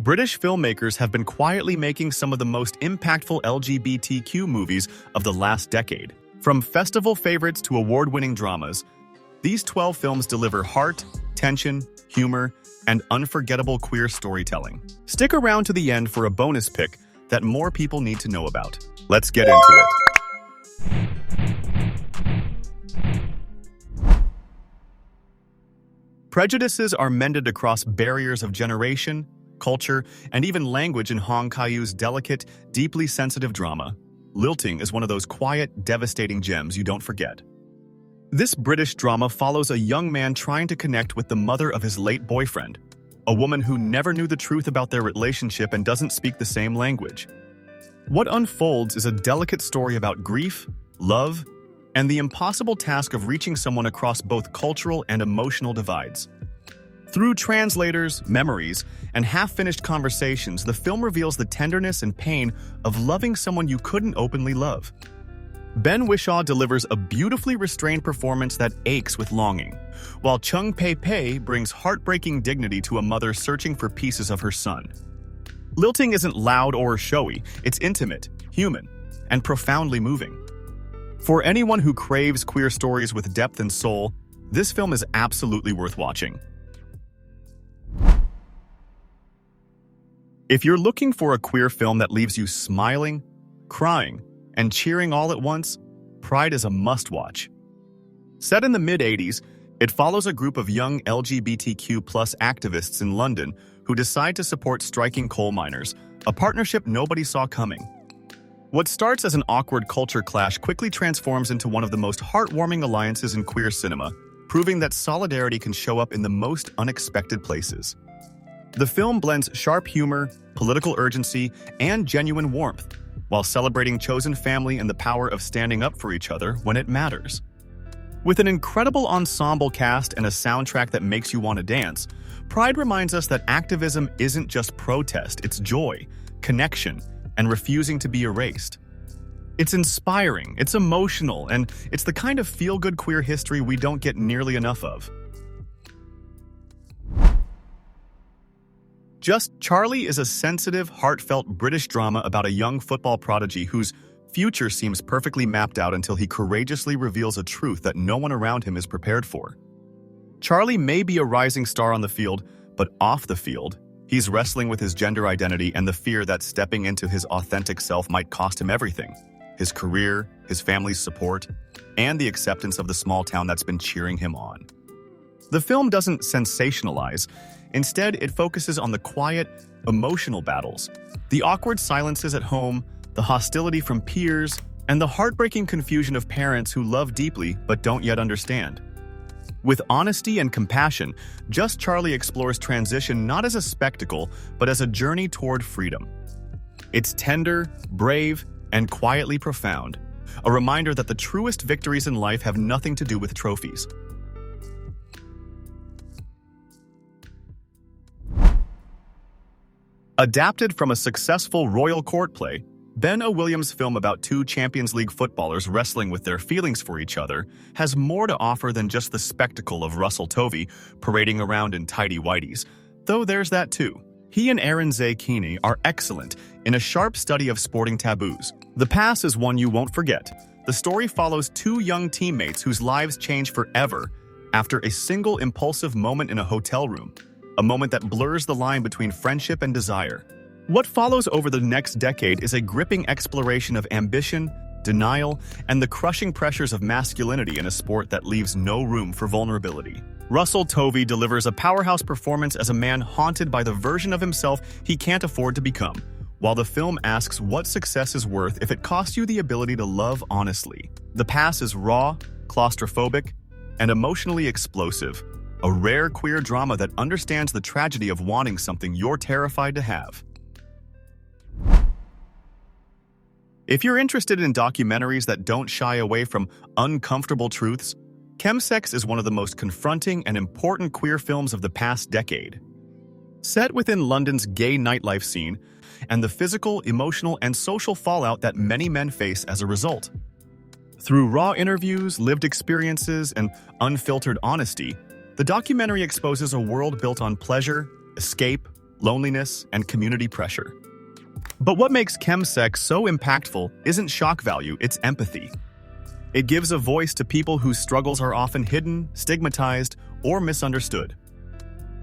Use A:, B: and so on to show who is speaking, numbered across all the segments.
A: British filmmakers have been quietly making some of the most impactful LGBTQ movies of the last decade. From festival favorites to award-winning dramas, these 12 films deliver heart, tension, humor, and unforgettable queer storytelling. Stick around to the end for a bonus pick that more people need to know about. Let's get into it. Prejudices are mended across barriers of generation, culture, and even language in Hong Kai's delicate, deeply sensitive drama. Lilting is one of those quiet, devastating gems you don't forget. This British drama follows a young man trying to connect with the mother of his late boyfriend, a woman who never knew the truth about their relationship and doesn't speak the same language. What unfolds is a delicate story about grief, love, and the impossible task of reaching someone across both cultural and emotional divides. Through translators, memories, and half-finished conversations, the film reveals the tenderness and pain of loving someone you couldn't openly love. Ben Whishaw delivers a beautifully restrained performance that aches with longing, while Chung Pei brings heartbreaking dignity to a mother searching for pieces of her son. Lilting isn't loud or showy, it's intimate, human, and profoundly moving. For anyone who craves queer stories with depth and soul, this film is absolutely worth watching. If you're looking for a queer film that leaves you smiling, crying, and cheering all at once, Pride is a must-watch. Set in the mid-'80s, it follows a group of young LGBTQ+ activists in London who decide to support striking coal miners, a partnership nobody saw coming. What starts as an awkward culture clash quickly transforms into one of the most heartwarming alliances in queer cinema, proving that solidarity can show up in the most unexpected places. The film blends sharp humor, political urgency, and genuine warmth, while celebrating chosen family and the power of standing up for each other when it matters. With an incredible ensemble cast and a soundtrack that makes you want to dance, Pride reminds us that activism isn't just protest, it's joy, connection, and refusing to be erased. It's inspiring, it's emotional, and it's the kind of feel-good queer history we don't get nearly enough of. Just Charlie is a sensitive, heartfelt British drama about a young football prodigy whose future seems perfectly mapped out until he courageously reveals a truth that no one around him is prepared for. Charlie may be a rising star on the field, but off the field, he's wrestling with his gender identity and the fear that stepping into his authentic self might cost him everything: his career, his family's support, and the acceptance of the small town that's been cheering him on. The film doesn't sensationalize. Instead, it focuses on the quiet, emotional battles, the awkward silences at home, the hostility from peers, and the heartbreaking confusion of parents who love deeply but don't yet understand. With honesty and compassion, Just Charlie explores transition not as a spectacle, but as a journey toward freedom. It's tender, brave, and quietly profound, a reminder that the truest victories in life have nothing to do with trophies. Adapted from a successful royal court play, Ben Williams' film about two Champions League footballers wrestling with their feelings for each other has more to offer than just the spectacle of Russell Tovey parading around in tighty-whities, though there's that too. He and Aaron Zay Keeney are excellent in a sharp study of sporting taboos. The Pass is one you won't forget. The story follows two young teammates whose lives change forever after a single impulsive moment in a hotel room, a moment that blurs the line between friendship and desire. What follows over the next decade is a gripping exploration of ambition, denial, and the crushing pressures of masculinity in a sport that leaves no room for vulnerability. Russell Tovey delivers a powerhouse performance as a man haunted by the version of himself he can't afford to become, while the film asks what success is worth if it costs you the ability to love honestly. The Pass is raw, claustrophobic, and emotionally explosive, a rare queer drama that understands the tragedy of wanting something you're terrified to have. If you're interested in documentaries that don't shy away from uncomfortable truths, Chemsex is one of the most confronting and important queer films of the past decade. Set within London's gay nightlife scene and the physical, emotional, and social fallout that many men face as a result. Through raw interviews, lived experiences, and unfiltered honesty, the documentary exposes a world built on pleasure, escape, loneliness, and community pressure. But what makes Chemsex so impactful isn't shock value, it's empathy. It gives a voice to people whose struggles are often hidden, stigmatized, or misunderstood.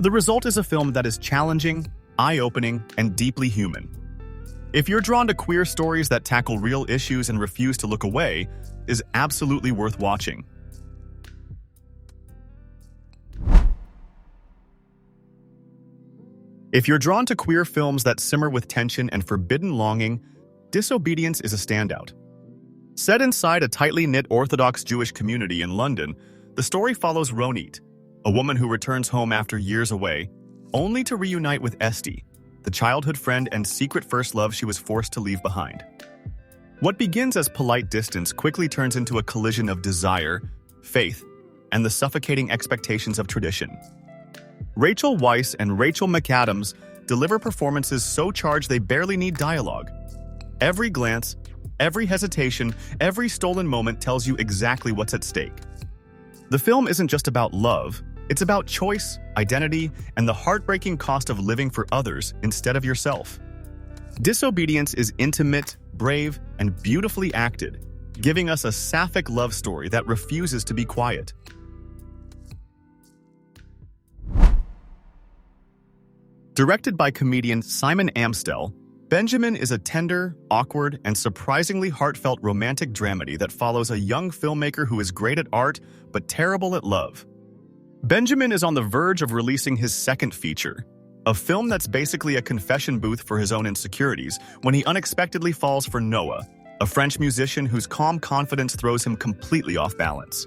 A: The result is a film that is challenging, eye-opening, and deeply human. If you're drawn to queer stories that tackle real issues and refuse to look away, is absolutely worth watching. If you're drawn to queer films that simmer with tension and forbidden longing, Disobedience is a standout. Set inside a tightly knit Orthodox Jewish community in London, the story follows Ronit, a woman who returns home after years away, only to reunite with Esti, the childhood friend and secret first love she was forced to leave behind. What begins as polite distance quickly turns into a collision of desire, faith, and the suffocating expectations of tradition. Rachel Weisz and Rachel McAdams deliver performances so charged they barely need dialogue. Every glance, every hesitation, every stolen moment tells you exactly what's at stake. The film isn't just about love, it's about choice, identity, and the heartbreaking cost of living for others instead of yourself. Disobedience is intimate, brave, and beautifully acted, giving us a Sapphic love story that refuses to be quiet. Directed by comedian Simon Amstell, Benjamin is a tender, awkward, and surprisingly heartfelt romantic dramedy that follows a young filmmaker who is great at art but terrible at love. Benjamin is on the verge of releasing his second feature, a film that's basically a confession booth for his own insecurities, when he unexpectedly falls for Noah, a French musician whose calm confidence throws him completely off balance.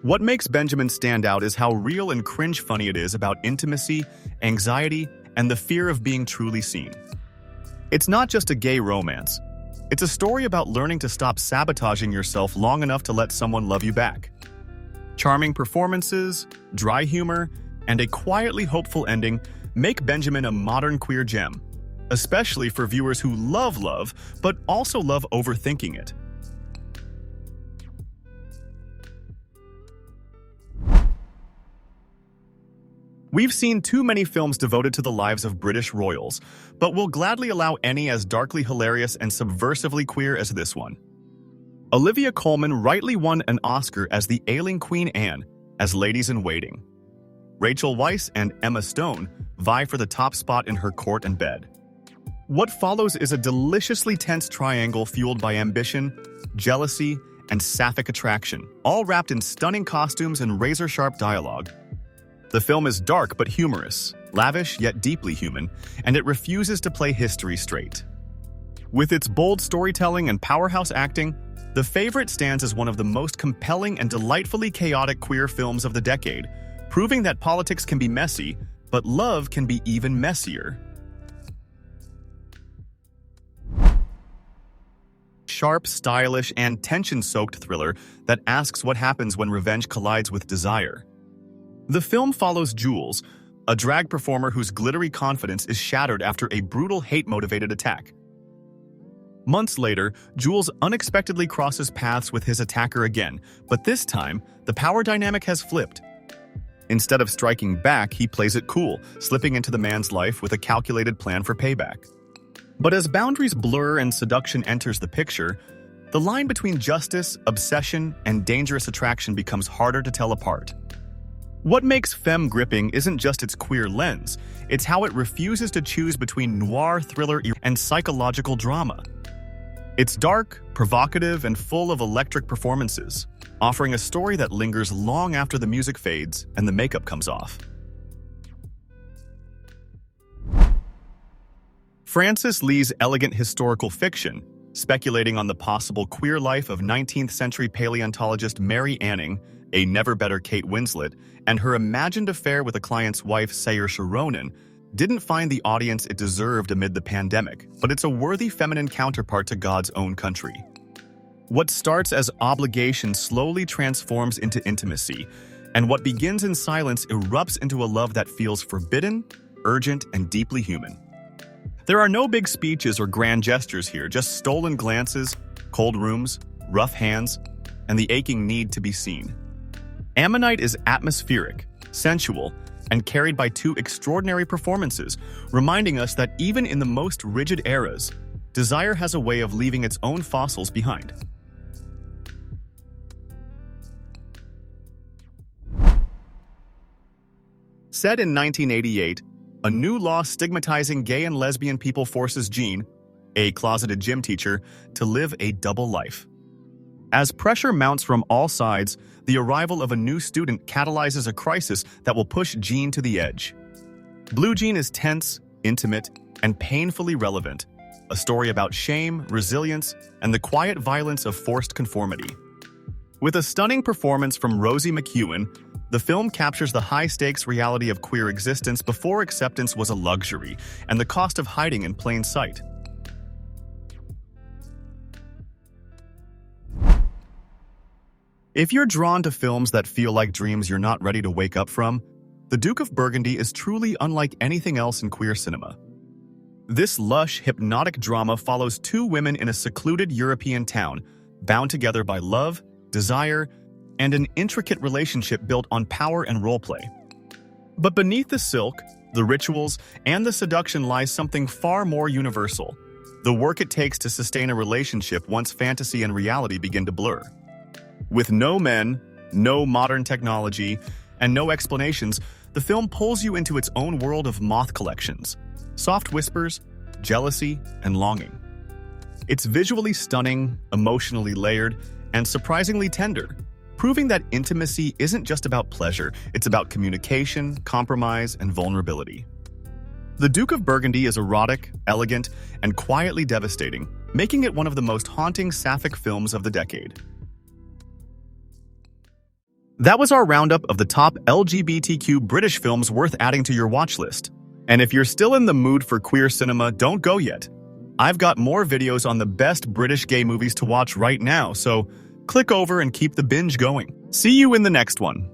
A: What makes Benjamin stand out is how real and cringe funny it is about intimacy, anxiety, and the fear of being truly seen. It's not just a gay romance. It's a story about learning to stop sabotaging yourself long enough to let someone love you back. Charming performances, dry humor, and a quietly hopeful ending make Benjamin a modern queer gem, especially for viewers who love love, but also love overthinking it. We've seen too many films devoted to the lives of British royals, but we'll gladly allow any as darkly hilarious and subversively queer as this one. Olivia Colman rightly won an Oscar as the ailing Queen Anne as Ladies-in-Waiting. Rachel Weisz and Emma Stone vie for the top spot in Her Court and Bed. What follows is a deliciously tense triangle fueled by ambition, jealousy, and sapphic attraction, all wrapped in stunning costumes and razor-sharp dialogue. The film is dark but humorous, lavish yet deeply human, and it refuses to play history straight. With its bold storytelling and powerhouse acting, The Favourite stands as one of the most compelling and delightfully chaotic queer films of the decade, proving that politics can be messy, but love can be even messier. Sharp, stylish, and tension-soaked thriller that asks what happens when revenge collides with desire. The film follows Jules, a drag performer whose glittery confidence is shattered after a brutal hate-motivated attack. Months later, Jules unexpectedly crosses paths with his attacker again, but this time, the power dynamic has flipped. Instead of striking back, he plays it cool, slipping into the man's life with a calculated plan for payback. But as boundaries blur and seduction enters the picture, the line between justice, obsession, and dangerous attraction becomes harder to tell apart. What makes Femme gripping isn't just its queer lens, it's how it refuses to choose between noir thriller and psychological drama. It's dark, provocative, and full of electric performances, offering a story that lingers long after the music fades and the makeup comes off. Francis Lee's elegant historical fiction, speculating on the possible queer life of 19th century paleontologist Mary Anning, a never-better Kate Winslet, and her imagined affair with a client's wife, Saoirse Ronan, didn't find the audience it deserved amid the pandemic, but it's a worthy feminine counterpart to God's own country. What starts as obligation slowly transforms into intimacy, and what begins in silence erupts into a love that feels forbidden, urgent, and deeply human. There are no big speeches or grand gestures here, just stolen glances, cold rooms, rough hands, and the aching need to be seen. Ammonite is atmospheric, sensual, and carried by two extraordinary performances, reminding us that even in the most rigid eras, desire has a way of leaving its own fossils behind. Set in 1988, a new law stigmatizing gay and lesbian people forces Jean, a closeted gym teacher, to live a double life. As pressure mounts from all sides, the arrival of a new student catalyzes a crisis that will push Jean to the edge. Blue Jean is tense, intimate, and painfully relevant, a story about shame, resilience, and the quiet violence of forced conformity. With a stunning performance from Rosie McEwen, the film captures the high-stakes reality of queer existence before acceptance was a luxury, and the cost of hiding in plain sight. If you're drawn to films that feel like dreams you're not ready to wake up from, The Duke of Burgundy is truly unlike anything else in queer cinema. This lush, hypnotic drama follows two women in a secluded European town, bound together by love, desire, and an intricate relationship built on power and roleplay. But beneath the silk, the rituals, and the seduction lies something far more universal: the work it takes to sustain a relationship once fantasy and reality begin to blur. With no men, no modern technology, and no explanations, the film pulls you into its own world of moth collections, soft whispers, jealousy, and longing. It's visually stunning, emotionally layered, and surprisingly tender, proving that intimacy isn't just about pleasure, it's about communication, compromise, and vulnerability. The Duke of Burgundy is erotic, elegant, and quietly devastating, making it one of the most haunting Sapphic films of the decade. That was our roundup of the top LGBTQ British films worth adding to your watch list. And if you're still in the mood for queer cinema, don't go yet. I've got more videos on the best British gay movies to watch right now, so click over and keep the binge going. See you in the next one.